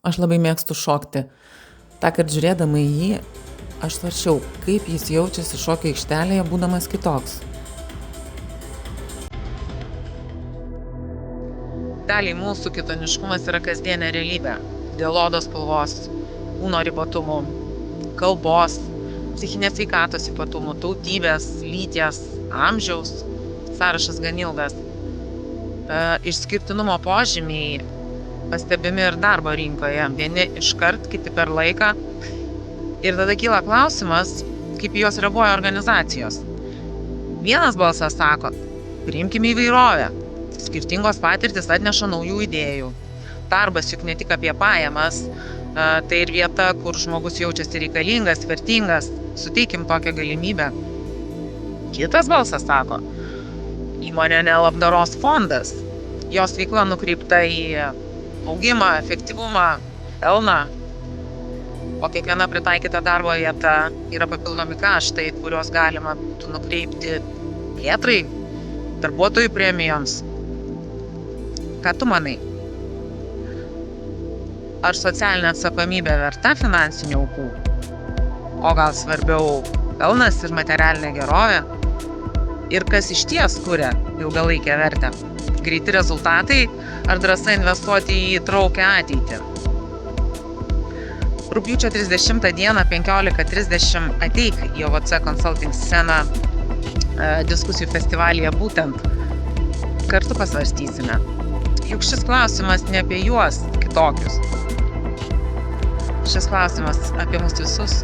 Aš labai mėgstu šokti. Tąkart žiūrėdama į jį, aš svarsčiau, kaip jis jaučiasi šokio aikštelėje, būdamas kitoks. Daliai mūsų kitoniškumas yra kasdienė realybė. Dėl odos spalvos, kūno ribotumų, kalbos, psichinės sveikatos ypatumų, tautybės, lyties, amžiaus. Sąrašas gan ilgas. Išskirtinumo požymiai pastebimi ir darbo rinkoje. Vieni iškart, kiti per laiką. Ir tada kyla klausimas, kaip į juos reaguoja organizacijos. Vienas balsas sako, priimkime įvairovę. Skirtingos patirtis atneša naujų idėjų. Darbas juk ne tik apie pajamas, tai ir vieta, kur žmogus jaučiasi reikalingas, vertingas. Suteikim tokią galimybę. Kitas balsas sako, įmonė ne labdaros fondas. Jos veikla nukreipta į augimą, efektyvumą, pelną. O kiekviena pritaikyta darbo vieta yra papildomi kaštai, kuriuos galima būtų nukreipti plėtrai, darbuotojų premijoms. Ką tu manai? Ar socialinė atsakomybė verta finansinių aukų? O gal svarbiau pelnas ir materialinė gerovė? Ir kas išties kuria ilgalaikę vertę? Greiti rezultatai ar drąsa investuoti į traukę ateitį? Rugpjūčio 30 dieną 15:30 ateik į OVC Consulting sceną diskusijų festivalyje būtent. Kartu pasvarstysime. Juk šis klausimas ne apie juos kitokius. Šis klausimas apie mus visus.